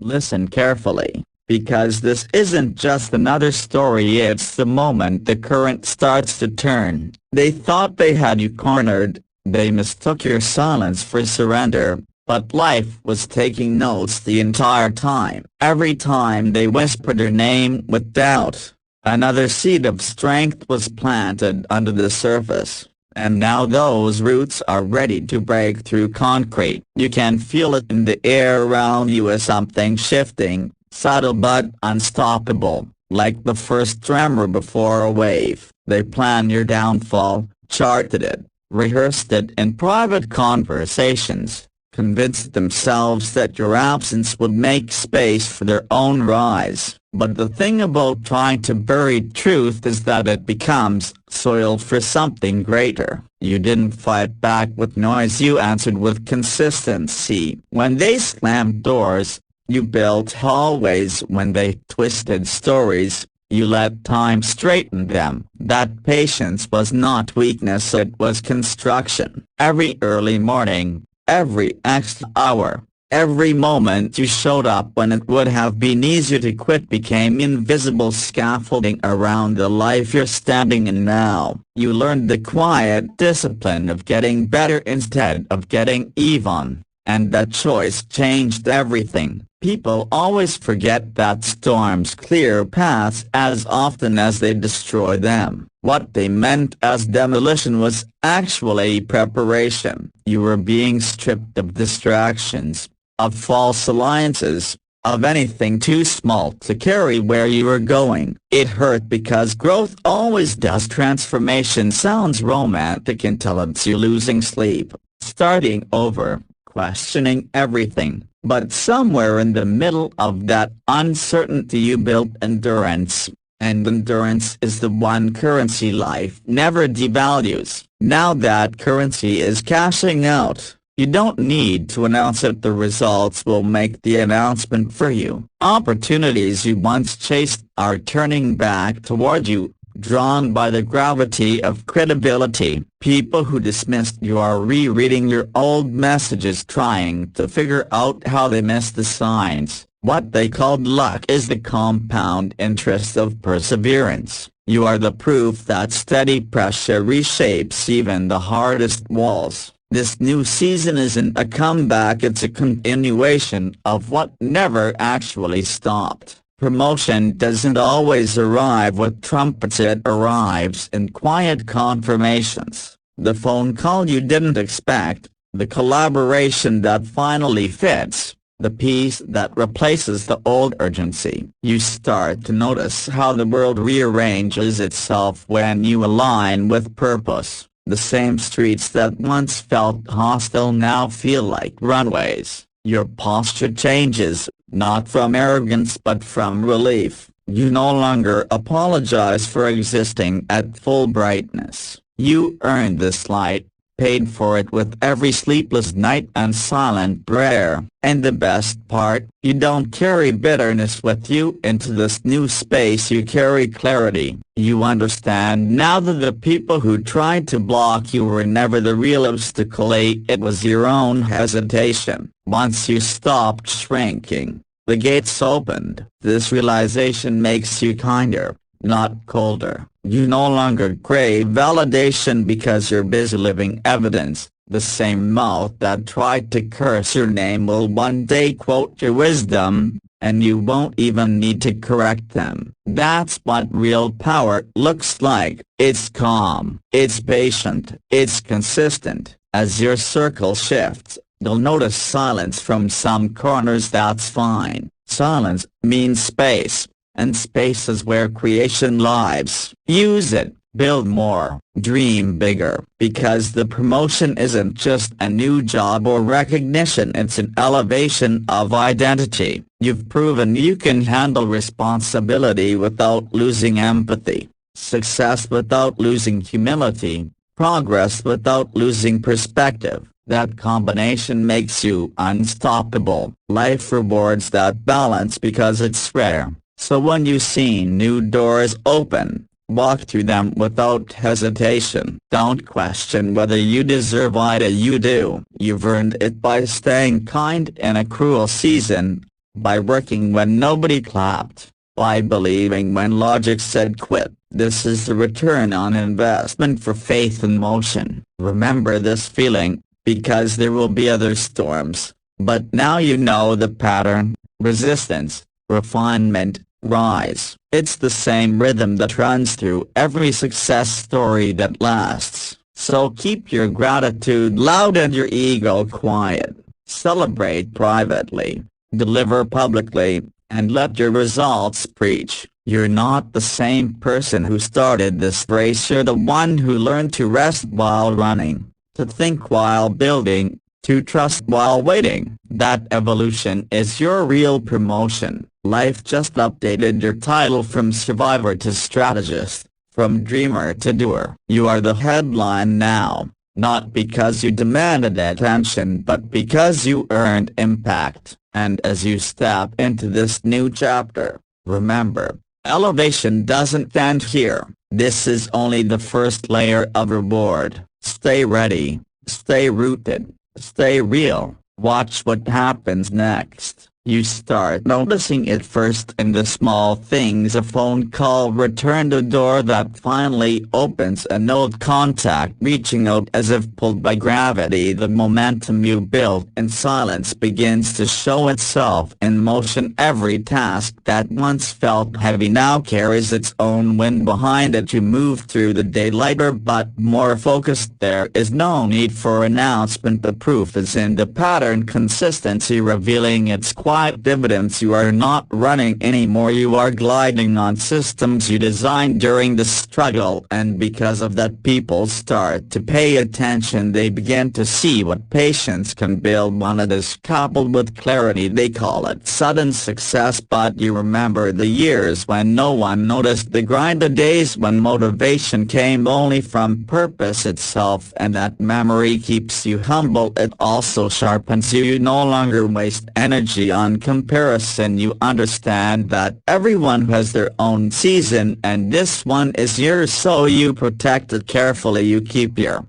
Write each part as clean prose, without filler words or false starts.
Listen carefully, because this isn't just another story, it's the moment the current starts to turn. They thought they had you cornered, they mistook your silence for surrender, but life was taking notes the entire time. Every time they whispered her name with doubt, another seed of strength was planted under the surface. And now those roots are ready to break through concrete. You can feel it in the air around you as something shifting, subtle but unstoppable, like the first tremor before a wave. They planned your downfall, charted it, rehearsed it in private conversations, convinced themselves that your absence would make space for their own rise. But the thing about trying to bury truth is that it becomes soil for something greater. You didn't fight back with noise, you answered with consistency. When they slammed doors, you built hallways. When they twisted stories, you let time straighten them. That patience was not weakness, it was construction. Every early morning, every extra hour, every moment you showed up when it would have been easier to quit became invisible scaffolding around the life you're standing in now. You learned the quiet discipline of getting better instead of getting even, and that choice changed everything. People always forget that storms clear paths as often as they destroy them. What they meant as demolition was actually preparation. You were being stripped of distractions, of false alliances, of anything too small to carry where you were going. It hurt because growth always does. Transformation sounds romantic until it's you losing sleep, starting over, questioning everything. But somewhere in the middle of that uncertainty you built endurance. And endurance is the one currency life never devalues. Now that currency is cashing out, you don't need to announce it, the results will make the announcement for you. Opportunities you once chased are turning back toward you, drawn by the gravity of credibility. People who dismissed you are rereading your old messages, trying to figure out how they missed the signs. What they called luck is the compound interest of perseverance. You are the proof that steady pressure reshapes even the hardest walls. This new season isn't a comeback, it's a continuation of what never actually stopped. Promotion doesn't always arrive with trumpets, it arrives in quiet confirmations. The phone call you didn't expect, the collaboration that finally fits, the peace that replaces the old urgency. You start to notice how the world rearranges itself when you align with purpose. The same streets that once felt hostile now feel like runways. Your posture changes, not from arrogance but from relief. You no longer apologize for existing at full brightness. You earned this light, paid for it with every sleepless night and silent prayer. And the best part, you don't carry bitterness with you into this new space, you carry clarity. You understand now that the people who tried to block you were never the real obstacle, it was your own hesitation. Once you stopped shrinking, the gates opened. This realization makes you kinder, not colder. You no longer crave validation because you're busy living evidence. The same mouth that tried to curse your name will one day quote your wisdom, and you won't even need to correct them. That's what real power looks like. It's calm, it's patient, it's consistent. As your circle shifts, you'll notice silence from some corners. That's fine. Silence means space. And space is where creation lives. Use it, build more, dream bigger, because the promotion isn't just a new job or recognition, it's an elevation of identity. You've proven you can handle responsibility without losing empathy, success without losing humility, progress without losing perspective. That combination makes you unstoppable. Life rewards that balance because it's rare. So when you see new doors open, walk through them without hesitation. Don't question whether you deserve it. You do. You've earned it by staying kind in a cruel season, by working when nobody clapped, by believing when logic said quit. This is the return on investment for faith in motion. Remember this feeling, because there will be other storms, but now you know the pattern: resistance, refinement, rise. It's the same rhythm that runs through every success story that lasts. So keep your gratitude loud and your ego quiet. Celebrate privately, deliver publicly, and let your results preach. You're not the same person who started this race. You're the one who learned to rest while running, to think while building, to trust while waiting. That evolution is your real promotion. Life just updated your title from survivor to strategist, from dreamer to doer. You are the headline now, not because you demanded attention but because you earned impact. And as you step into this new chapter, remember, elevation doesn't end here. This is only the first layer of reward. Stay ready, stay rooted, stay real. Watch what happens next. You start noticing it first in the small things: a phone call returned, a door that finally opens, an old contact reaching out as if pulled by gravity. The momentum you built in silence begins to show itself in motion. Every task that once felt heavy now carries its own wind behind it. You move through the day lighter but more focused. There is no need for announcement. The proof is in the pattern: consistency revealing its quiet dividends. You are not running anymore, you are gliding on systems you designed during the struggle, and because of that people start to pay attention. They begin to see what patience can build. When it is coupled with clarity, they call it sudden success. But you remember the years when no one noticed, the grind, the days when motivation came only from purpose itself, and that memory keeps you humble. It also sharpens you. You no longer waste energy on comparison. You understand that everyone has their own season and this one is yours, so you protect it carefully. You keep your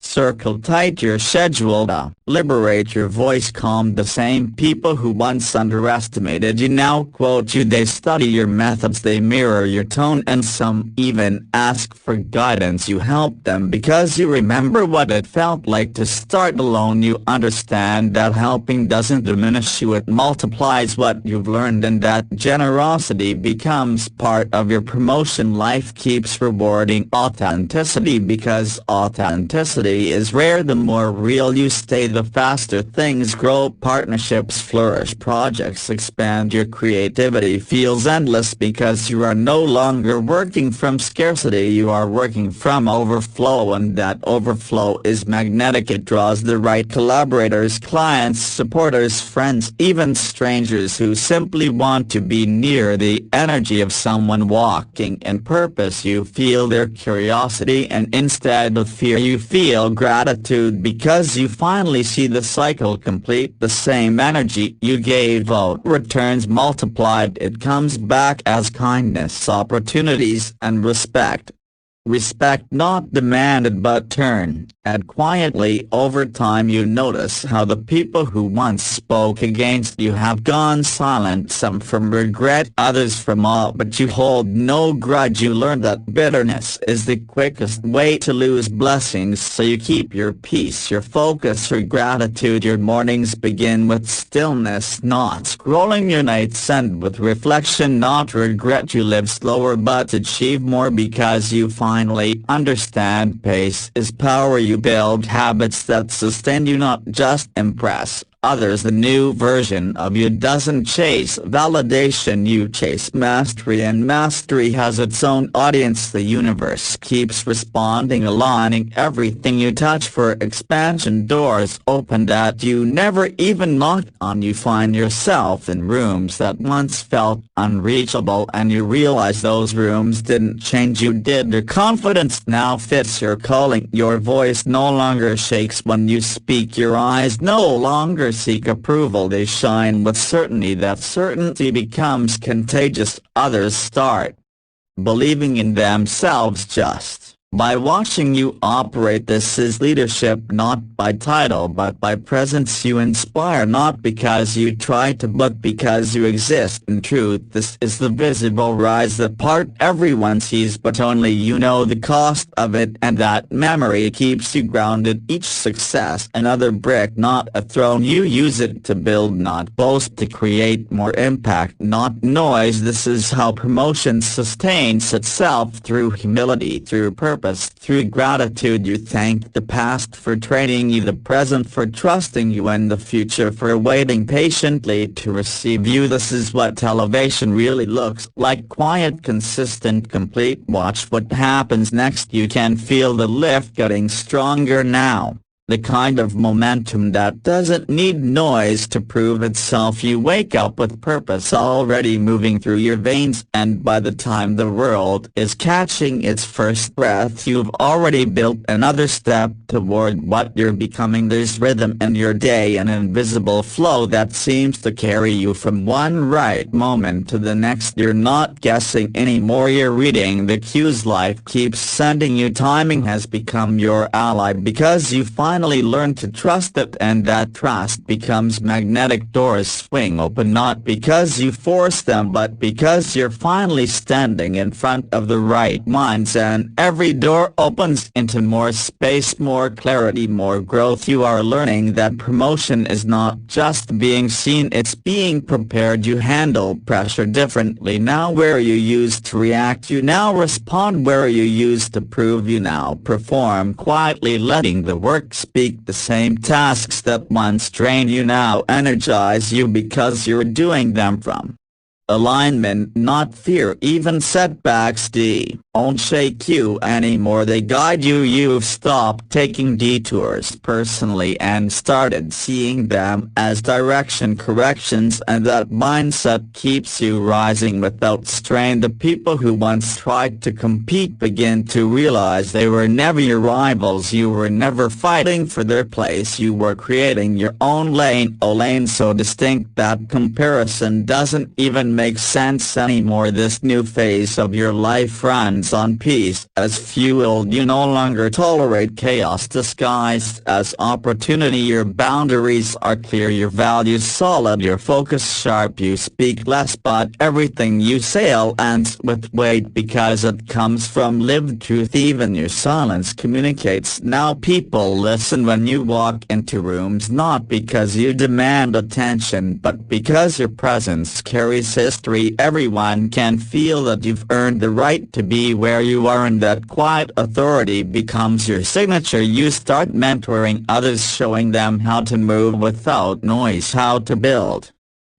circle tight, your schedule to liberate your voice. Calm. The same people who once underestimated you now quote you. They study your methods, they mirror your tone, and some even ask for guidance. You help them because you remember what it felt like to start alone. You understand that helping doesn't diminish you, it multiplies what you've learned, and that generosity becomes part of your promotion. Life keeps rewarding authenticity because authenticity is rare. The more real you stay, the faster things grow. Partnerships flourish, projects expand, your creativity feels endless because you are no longer working from scarcity, you are working from overflow, and that overflow is magnetic. It draws the right collaborators, clients, supporters, friends, even strangers who simply want to be near the energy of someone walking in purpose. You feel their curiosity, and instead of fear you feel gratitude because you finally see the cycle complete. The same energy you gave out returns multiplied. It comes back as kindness, opportunities, and respect. Respect not demanded but earned. And quietly over time you notice how the people who once spoke against you have gone silent, some from regret, others from awe, but you hold no grudge. You learn that bitterness is the quickest way to lose blessings, so you keep your peace, your focus, your gratitude. Your mornings begin with stillness, not scrolling. Your nights end with reflection, not regret. You live slower but achieve more because you finally understand pace is power. You build habits that sustain you, not just impress others. The new version of you doesn't chase validation, you chase mastery, and mastery has its own audience. The universe keeps responding, aligning everything you touch for expansion. Doors open that you never even knocked on. You find yourself in rooms that once felt unreachable, and you realize those rooms didn't change you, did. Your confidence now fits your calling. Your voice no longer shakes when you speak. Your eyes no longer seek approval, they shine with certainty. That certainty becomes contagious. Others start believing in themselves just By watching you operate, this is leadership not by title but by presence. You inspire not because you try to but because you exist in truth. This is the visible rise, the part everyone sees but only you know the cost of it, and that memory keeps you grounded. Each success another brick, not a throne. You use it to build, not boast, to create more impact, not noise. This is how promotion sustains itself, through humility, through purpose, through gratitude. You thank the past for training you, the present for trusting you, and the future for waiting patiently to receive you. This is what elevation really looks like: quiet, consistent, complete. Watch what happens next. You can feel the lift getting stronger now. The kind of momentum that doesn't need noise to prove itself. You wake up with purpose already moving through your veins, and by the time the world is catching its first breath, you've already built another step toward what you're becoming. There's rhythm in your day, an invisible flow that seems to carry you from one right moment to the next. You're not guessing anymore, you're reading the cues life keeps sending you. Timing has become your ally because you finally learn to trust it, and that trust becomes magnetic. Doors swing open not because you force them but because you're finally standing in front of the right minds, and every door opens into more space, more clarity, more growth. You are learning that promotion is not just being seen, it's being prepared. You handle pressure differently now. Where you used to react, you now respond. Where you used to prove, you now perform quietly, letting the work speak. The same tasks that once drained you now energize you because you're doing them from alignment, not fear. Even setbacks don't shake you anymore, they guide you. You've stopped taking detours personally and started seeing them as direction, corrections, and that mindset keeps you rising without strain. The people who once tried to compete begin to realize they were never your rivals. You were never fighting for their place, you were creating your own lane, a lane so distinct that comparison doesn't even make sense anymore. This new phase of your life runs on peace as fuel. You no longer tolerate chaos disguised as opportunity. Your boundaries are clear, your values solid, your focus sharp. You speak less but everything you say lands with weight because it comes from lived truth. Even your silence communicates now. People listen when you walk into rooms, not because you demand attention but because your presence carries history. Everyone can feel that you've earned the right to be where you are, and that quiet authority becomes your signature. You start mentoring others, showing them how to move without noise, how to build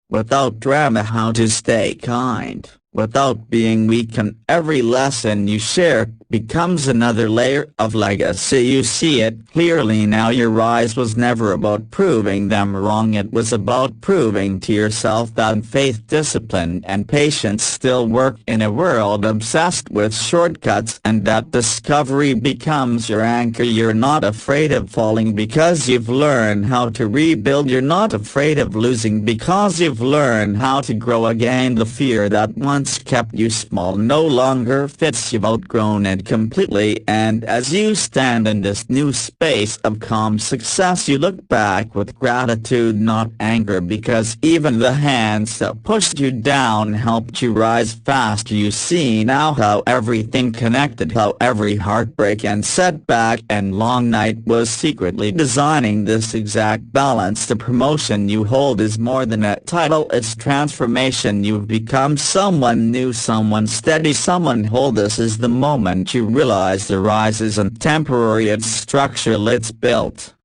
without drama, how to stay kind without being weak, and every lesson you share becomes another layer of legacy. You see it clearly now. Your rise was never about proving them wrong, it was about proving to yourself that faith, discipline, and patience still work in a world obsessed with shortcuts, and that discovery becomes your anchor. You're not afraid of falling because you've learned how to rebuild. You're not afraid of losing because you've learned how to grow again. The fear that once kept you small no longer fits. You've outgrown it completely, and as you stand in this new space of calm success, you look back with gratitude, not anger, because even the hands that pushed you down helped you rise faster. You see now how everything connected, how every heartbreak and setback and long night was secretly designing this exact balance. The promotion you hold is more than a title, it's transformation. You've become someone new, someone steady, someone whole. This is the moment you realize the rise isn't temporary, it's structural, it's built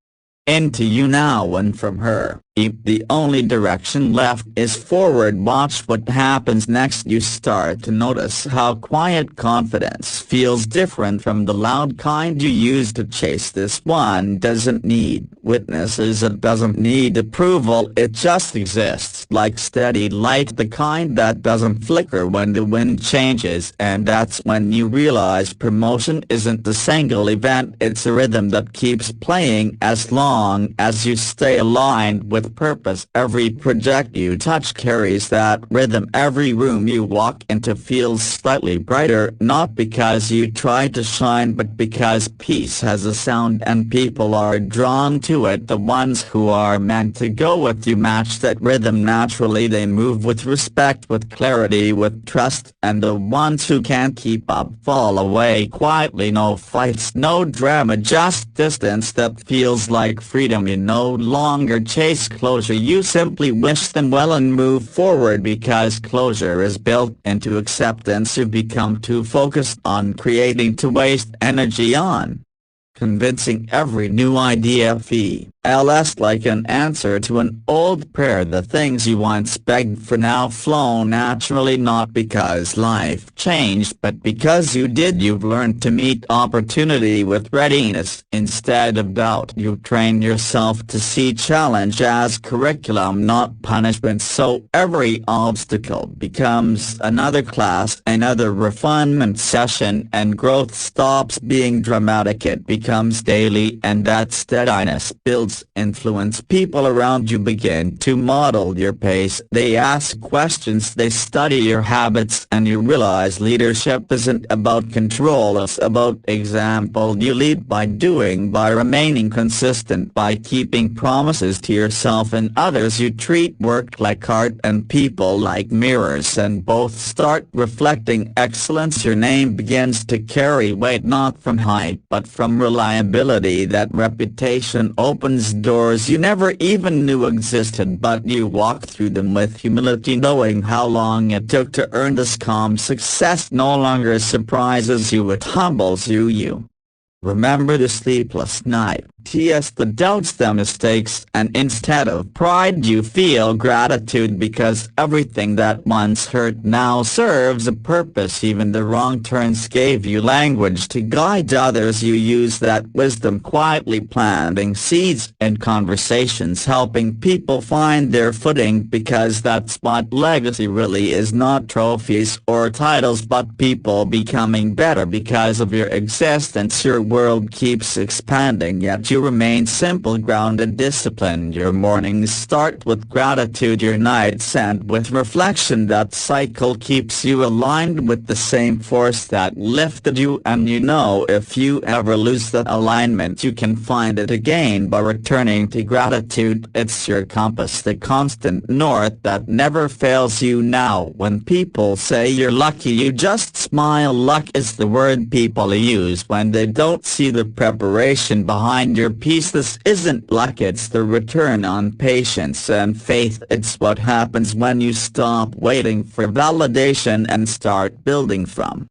into you now and from her. The only direction left is forward. Watch what happens next. You start to notice how quiet confidence feels different from the loud kind you used to chase. This one doesn't need witnesses, it doesn't need approval, it just exists like steady light, the kind that doesn't flicker when the wind changes. And that's when you realize promotion isn't a single event, it's a rhythm that keeps playing as long as you stay aligned with with purpose. Every project you touch carries that rhythm. Every room you walk into feels slightly brighter, not because you try to shine but because peace has a sound and people are drawn to it. The ones who are meant to go with you match that rhythm naturally. They move with respect, with clarity, with trust, and the ones who can't keep up fall away quietly. No fights, no drama, just distance that feels like freedom. You no longer chase closure, you simply wish them well and move forward because closure is built into acceptance. You become too focused on creating to waste energy on convincing. Every new idea feels like an answer to an old prayer. The things you once begged for now flow naturally, not because life changed but because you did. You've learned to meet opportunity with readiness instead of doubt. You train yourself to see challenge as curriculum, not punishment, so every obstacle becomes another class, another refinement session, and growth stops being dramatic. It becomes daily, and that steadiness builds influence. People around you begin to model your pace. They ask questions, they study your habits, and you realize leadership isn't about control, it's about example. You lead by doing, by remaining consistent, by keeping promises to yourself and others. You treat work like art and people like mirrors, and both start reflecting excellence. Your name begins to carry weight, not from height but from reliability. That reputation opens doors you never even knew existed, but you walk through them with humility, knowing how long it took to earn this. Calm success no longer surprises you, it humbles you. You remember the sleepless night, the doubts, the mistakes, and instead of pride you feel gratitude because everything that once hurt now serves a purpose. Even the wrong turns gave you language to guide others. You use that wisdom quietly, planting seeds in conversations, helping people find their footing, because that's what legacy really is. Not trophies or titles but people becoming better because of your existence. Your world keeps expanding, yet you remain simple, grounded, disciplined. Your mornings start with gratitude, your nights end with reflection. That cycle keeps you aligned with the same force that lifted you, and you know if you ever lose that alignment you can find it again by returning to gratitude. It's your compass, the constant north that never fails you. Now when people say you're lucky, you just smile. Luck is the word people use when they don't see the preparation behind your peace. This isn't luck, it's the return on patience and faith. It's what happens when you stop waiting for validation and start building from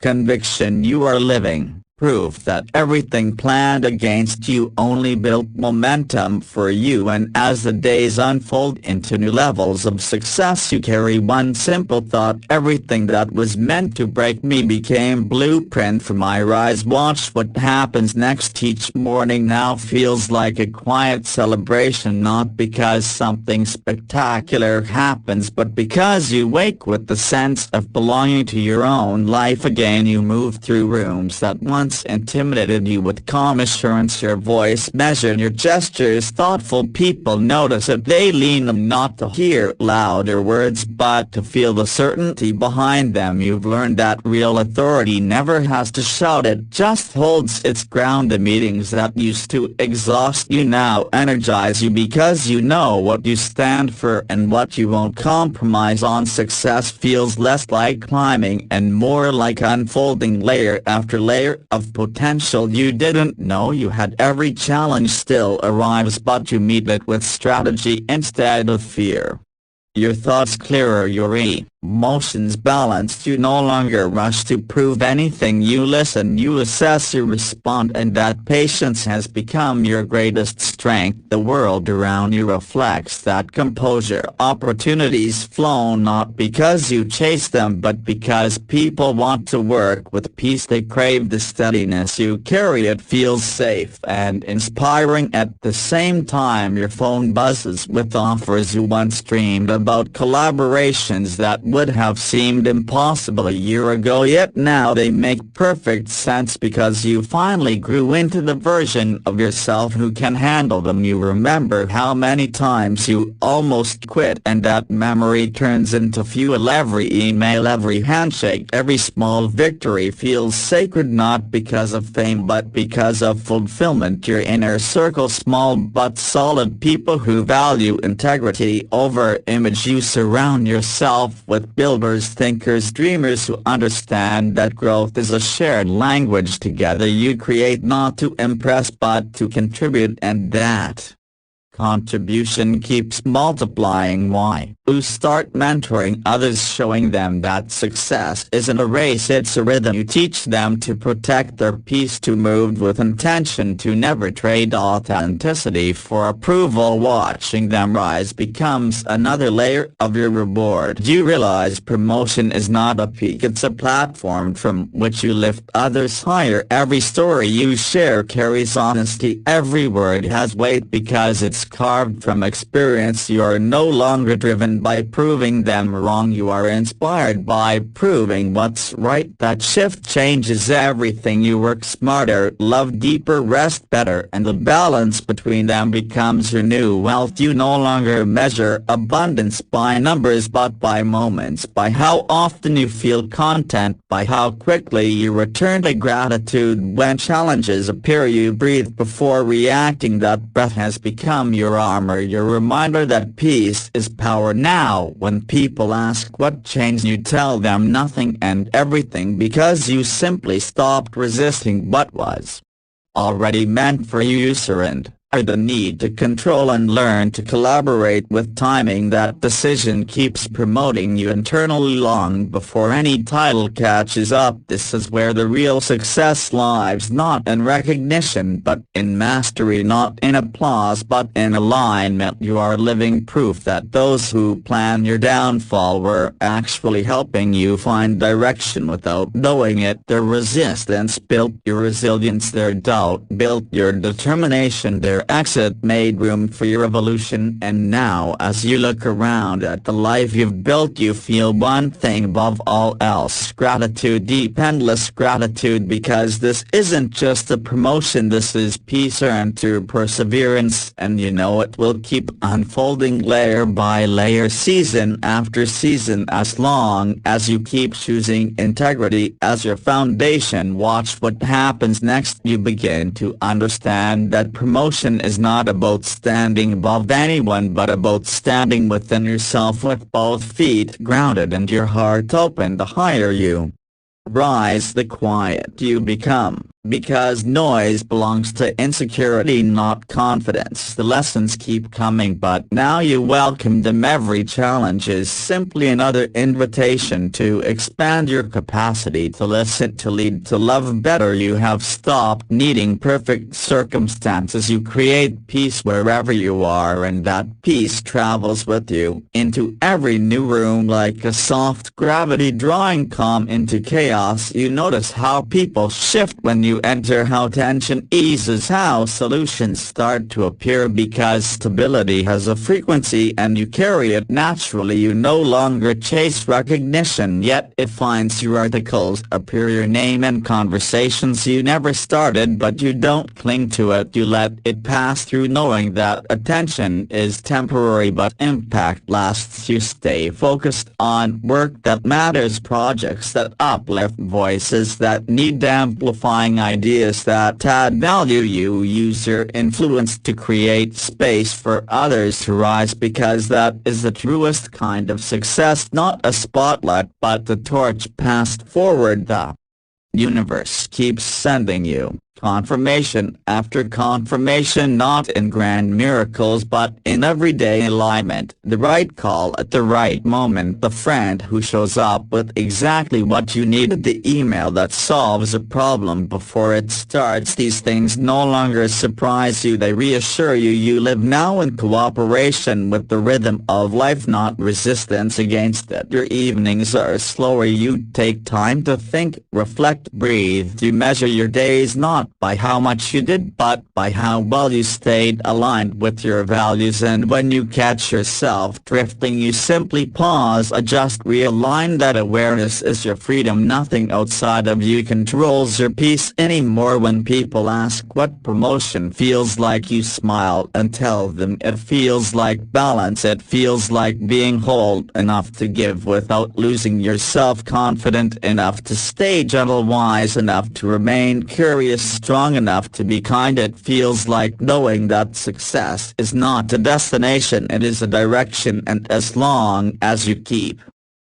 conviction. You are living proof that everything planned against you only built momentum for you, and as the days unfold into new levels of success you carry one simple thought: everything that was meant to break me became blueprint for my rise. Watch what happens next. Each morning now feels like a quiet celebration, not because something spectacular happens but because you wake with the sense of belonging to your own life again. You move through rooms that once intimidated you with calm assurance, your voice measured, your gestures thoughtful. People notice it, they lean in, not to hear louder words but to feel the certainty behind them. You've learned that real authority never has to shout, it just holds its ground. The meetings that used to exhaust you now energize you because you know what you stand for and what you won't compromise on. Success feels less like climbing and more like unfolding layer after layer of potential you didn't know you had. Every challenge still arrives but you meet it with strategy instead of fear. Your thoughts clearer, your emotions balanced. You no longer rush to prove anything, you listen, you assess, you respond, and that patience has become your greatest strength. The world around you reflects that composure. Opportunities flow not because you chase them but because people want to work with peace. They crave the steadiness you carry. It feels safe and inspiring at the same time. Your phone buzzes with offers you once dreamed about, collaborations that would have seemed impossible a year ago, yet now they make perfect sense because you finally grew into the version of yourself who can handle them. You remember how many times you almost quit, and that memory turns into fuel. Every email, every handshake, every small victory feels sacred, not because of fame but because of fulfillment. Your inner circle, small but solid people who value integrity over image. You surround yourself with builders, thinkers, dreamers who understand that growth is a shared language. Together you create not to impress but to contribute, and that contribution keeps multiplying. Why? You start mentoring others, showing them that success isn't a race, it's a rhythm. You teach them to protect their peace, to move with intention, to never trade authenticity for approval. Watching them rise becomes another layer of your reward. You realize promotion is not a peak, it's a platform from which you lift others higher. Every story you share carries honesty, every word has weight because it's carved from experience. You are no longer driven by proving them wrong, you are inspired by proving what's right. That shift changes everything. You work smarter, love deeper, rest better, and the balance between them becomes your new wealth. You no longer measure abundance by numbers but by moments, by how often you feel content, by how quickly you return to gratitude when challenges appear. You breathe before reacting. That breath has become your armor, your reminder that peace is power. Now, when people ask what changed, you tell them nothing and everything, because you simply stopped resisting what was already meant for you. You surrendered the need to control and learn to collaborate with timing. That decision keeps promoting you internally long before any title catches up. This is where the real success lies, not in recognition but in mastery, not in applause but in alignment. You are living proof that those who plan your downfall were actually helping you find direction without knowing it. Their resistance built your resilience, their doubt built your determination, their exit made room for your evolution. And now, as you look around at the life you've built, you feel one thing above all else: gratitude, deep, endless gratitude, because this isn't just a promotion, this is peace earned through perseverance, and you know it will keep unfolding layer by layer, season after season, as long as you keep choosing integrity as your foundation. Watch what happens next. You begin to understand that promotion is not about standing above anyone but about standing within yourself with both feet grounded and your heart open. The higher you rise, the quiet you become, because noise belongs to insecurity, not confidence. The lessons keep coming, but now you welcome them. Every challenge is simply another invitation to expand your capacity to listen, to lead, to love better. You have stopped needing perfect circumstances. You create peace wherever you are, and that peace travels with you into every new room like a soft gravity drawing calm into chaos. You notice how people shift when you enter, how tension eases, how solutions start to appear, because stability has a frequency and you carry it naturally. You no longer chase recognition, yet it finds you. Articles appear, your name in conversations you never started, but you don't cling to it. You let it pass through, knowing that attention is temporary but impact lasts. You stay focused on work that matters, projects that uplift, voices that need amplifying, ideas that add value. You use your influence to create space for others to rise, because that is the truest kind of success, not a spotlight but the torch passed forward. The universe keeps sending you confirmation after confirmation, not in grand miracles but in everyday alignment. The right call at the right moment, the friend who shows up with exactly what you needed, the email that solves a problem before it starts. These things no longer surprise you, they reassure you. You live now in cooperation with the rhythm of life, not resistance against it. Your evenings are slower, you take time to think, reflect, breathe. You measure your days not not by how much you did but by how well you stayed aligned with your values. And when you catch yourself drifting, you simply pause, adjust, realign. That awareness is your freedom. Nothing outside of you controls your peace anymore. When people ask what promotion feels like, you smile and tell them it feels like balance. It feels like being whole enough to give without losing yourself, confident enough to stay gentle, wise enough to remain curious, strong enough to be kind. It feels like knowing that success is not a destination, it is a direction, and as long as you keep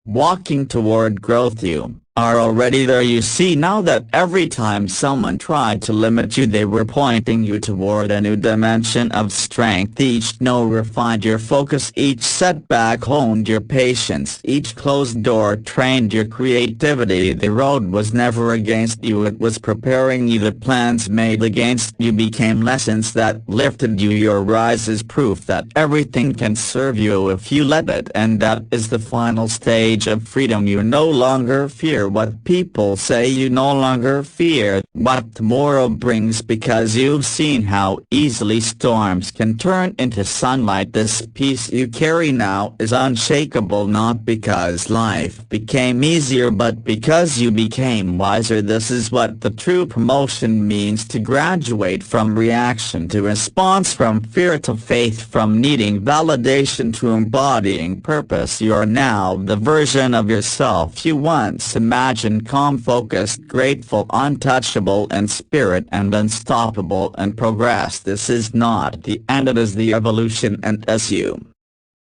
walking toward growth, you are already there. You see now that every time someone tried to limit you, they were pointing you toward a new dimension of strength. Each no refined your focus, each setback honed your patience, each closed door trained your creativity. The road was never against you, it was preparing you. The plans made against you became lessons that lifted you. Your rise is proof that everything can serve you if you let it, and that is the final stage of freedom. You no longer fear what people say, you no longer fear what tomorrow brings, because you've seen how easily storms can turn into sunlight. This peace you carry now is unshakable, not because life became easier but because you became wiser. This is what the true promotion means: to graduate from reaction to response, from fear to faith, from needing validation to embodying purpose. You are now the version of yourself you once imagined: calm, focused, grateful, untouchable in spirit, and unstoppable in progress. This is not the end, it is the evolution, and as you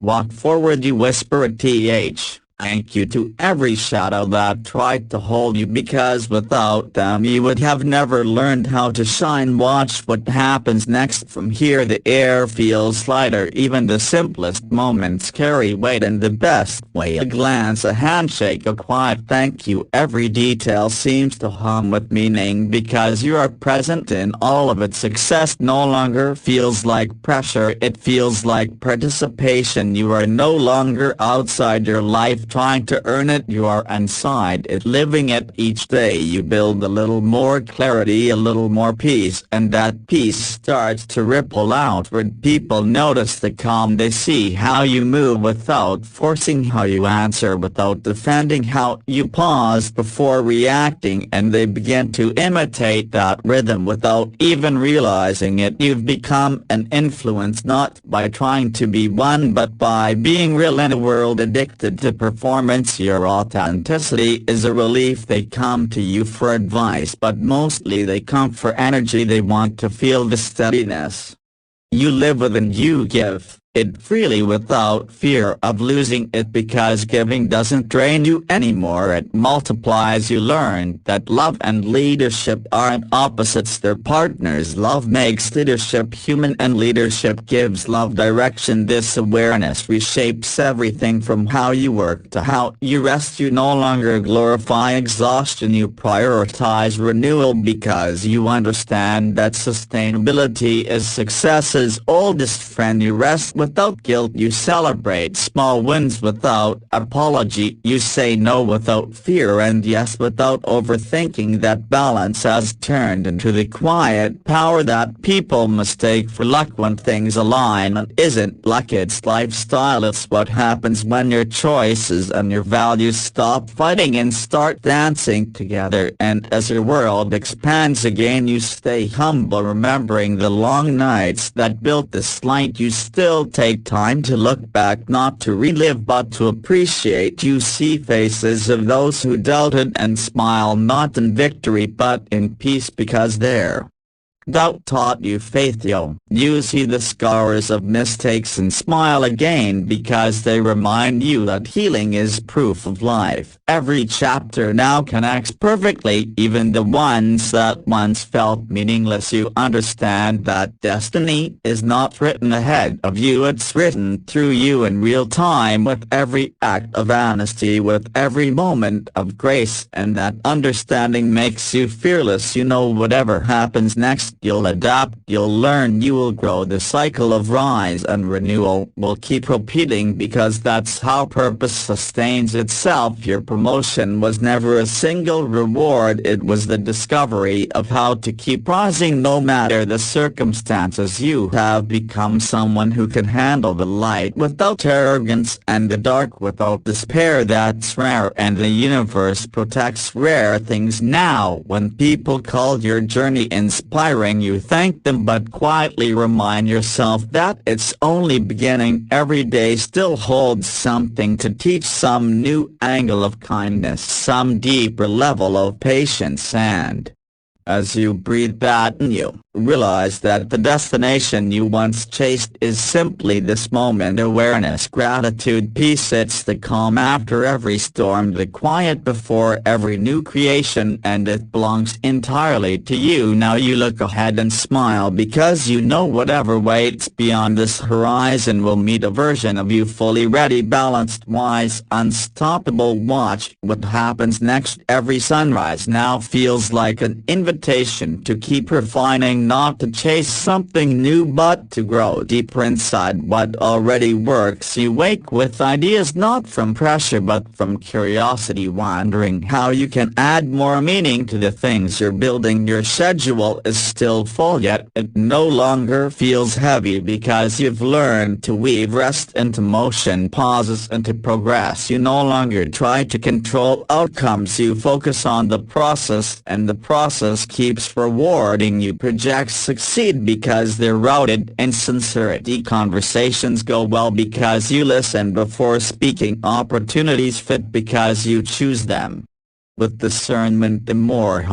walk forward you whisper a thank you to every shadow that tried to hold you, because without them you would have never learned how to shine. Watch what happens next. From here the air feels lighter, even the simplest moments carry weight in the best way. A glance, a handshake, a quiet thank you, every detail seems to hum with meaning because you are present in all of it. Success no longer feels like pressure, it feels like participation. You are no longer outside your life trying to earn it, you are inside it, living it. Each day you build a little more clarity, a little more peace, and that peace starts to ripple outward. People notice the calm, they see how you move without forcing, how you answer without defending, how you pause before reacting, and they begin to imitate that rhythm without even realizing it. You've become an influence, not by trying to be one but by being real. In a world addicted to performance, your authenticity is a relief. They come to you for advice, but mostly they come for energy. They want to feel the steadiness you live with, and you give it freely without fear of losing it, because giving doesn't drain you anymore, it multiplies. You learn that love and leadership aren't opposites, they're partners. Love makes leadership human, and leadership gives love direction. This awareness reshapes everything, from how you work to how you rest. You no longer glorify exhaustion, you prioritize renewal, because you understand that sustainability is success's oldest friend. You rest without guilt, you celebrate small wins without apology, you say no without fear and yes without overthinking. That balance has turned into the quiet power that people mistake for luck. When things align, it isn't luck, it's lifestyle. It's what happens when your choices and your values stop fighting and start dancing together. And as your world expands again, you stay humble, remembering the long nights that built this light. You still take time to look back, not to relive but to appreciate. You see faces of those who doubted and smile, not in victory but in peace, because their doubt taught you faith. You see the scars of mistakes and smile again, because they remind you that healing is proof of life. Every chapter now connects perfectly, even the ones that once felt meaningless. You understand that destiny is not written ahead of you, it's written through you in real time, with every act of honesty, with every moment of grace, and that understanding makes you fearless. You know whatever happens next, you'll adapt, you'll learn, you will grow. The cycle of rise and renewal will keep repeating because that's how purpose sustains itself. Your promotion was never a single reward, it was the discovery of how to keep rising no matter the circumstances. You have become someone who can handle the light without arrogance and the dark without despair. That's rare, and the universe protects rare things. Now, when people call your journey inspiring, you thank them but quietly remind yourself that it's only beginning. Every day still holds something to teach, some new angle of kindness, some deeper level of patience, and as you breathe that in, you realize that the destination you once chased is simply this moment. Awareness, gratitude, peace. It's the calm after every storm, the quiet before every new creation, and it belongs entirely to you. Now you look ahead and smile because you know whatever waits beyond this horizon will meet a version of you fully ready, balanced, wise, unstoppable. Watch what happens next. Every sunrise now feels like an invitation to keep refining, not to chase something new but to grow deeper inside what already works. You wake with ideas not from pressure but from curiosity, wondering how you can add more meaning to the things you're building. Your schedule is still full, yet it no longer feels heavy because you've learned to weave rest into motion, pauses into progress. You no longer try to control outcomes, you focus on the process, and the process keeps rewarding you. Projects succeed because they're rooted in sincerity. Conversations go well because you listen before speaking. Opportunities fit because you choose them with discernment. The more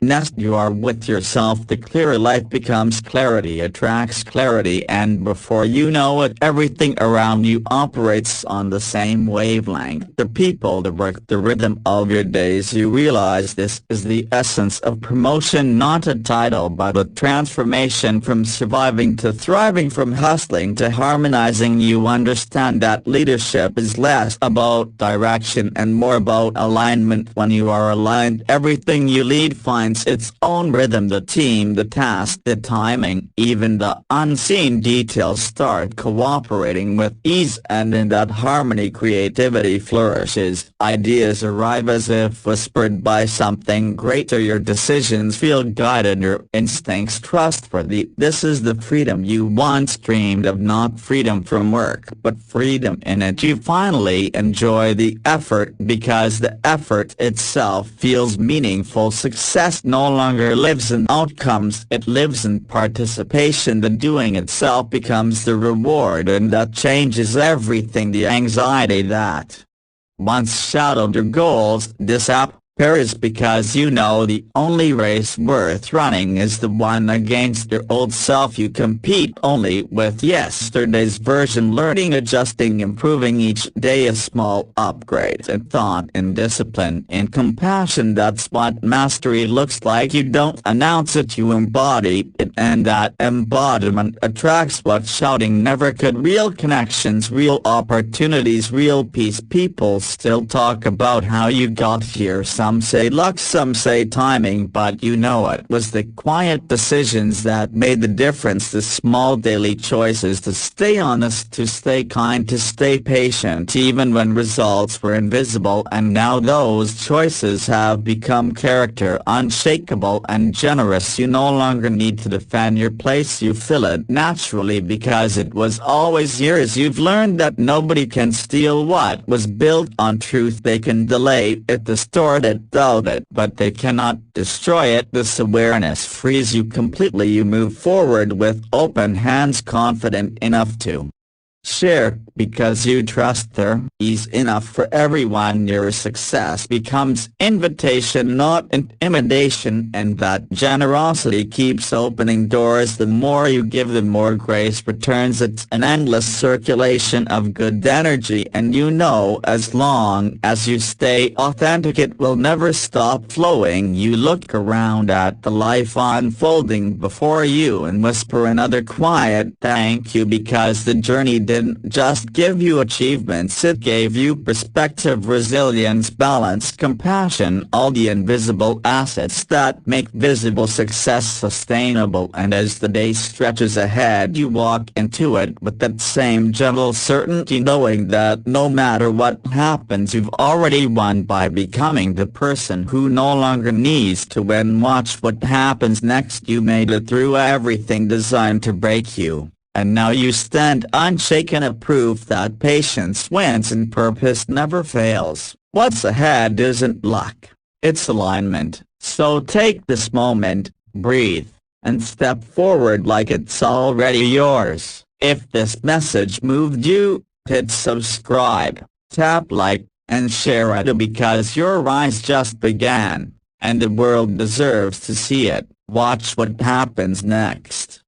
honest you are with yourself, the clearer life becomes. Clarity attracts clarity, and before you know it, everything around you operates on the same wavelength. The people, the work, the rhythm of your days. You realize this is the essence of promotion, not a title but a transformation, from surviving to thriving, from hustling to harmonizing. You understand that leadership is less about direction and more about alignment. When you are aligned, everything you lead finds its own rhythm. The team, the task, the timing, even the unseen details start cooperating with ease, and in that harmony creativity flourishes. Ideas arrive as if whispered by something greater. Your decisions feel guided, your instincts trustworthy. This is the freedom you once dreamed of, not freedom from work, but freedom in it. You finally enjoy the effort because the effort itself feels meaningful. Success no longer lives in outcomes, it lives in participation. The doing itself becomes the reward, and that changes everything. The anxiety that once shadowed your goals disappears because you know the only race worth running is the one against your old self. You compete only with yesterday's version, learning, adjusting, improving each day. A small upgrade in thought, in discipline, in compassion. That's what mastery looks like. You don't announce it, you embody it, and that embodiment attracts what shouting never could. Real connections, real opportunities, real peace. People still talk about how you got here. Some say luck, some say timing, but you know it was the quiet decisions that made the difference. The small daily choices to stay honest, to stay kind, to stay patient even when results were invisible. And now those choices have become character, unshakable and generous. You no longer need to defend your place, you fill it naturally because it was always yours. You've learned that nobody can steal what was built on truth. They can delay it, distort it, doubt it, but they cannot destroy it. This awareness frees you completely. You move forward with open hands, confident enough to share because you trust there is enough for everyone. Your success becomes invitation, not intimidation, and that generosity keeps opening doors. The more you give, the more grace returns. It's an endless circulation of good energy, and you know as long as you stay authentic it will never stop flowing. You look around at the life unfolding before you and whisper another quiet thank you because the journey didn't just give you achievements, it gave you perspective, resilience, balance, compassion, all the invisible assets that make visible success sustainable. And as the day stretches ahead, you walk into it with that same gentle certainty, knowing that no matter what happens, you've already won by becoming the person who no longer needs to win. Watch what happens next. You made it through everything designed to break you, and now you stand unshaken, a proof that patience wins and purpose never fails. What's ahead isn't luck, it's alignment. So take this moment, breathe, and step forward like it's already yours. If this message moved you, hit subscribe, tap like, and share it, because your rise just began, and the world deserves to see it. Watch what happens next.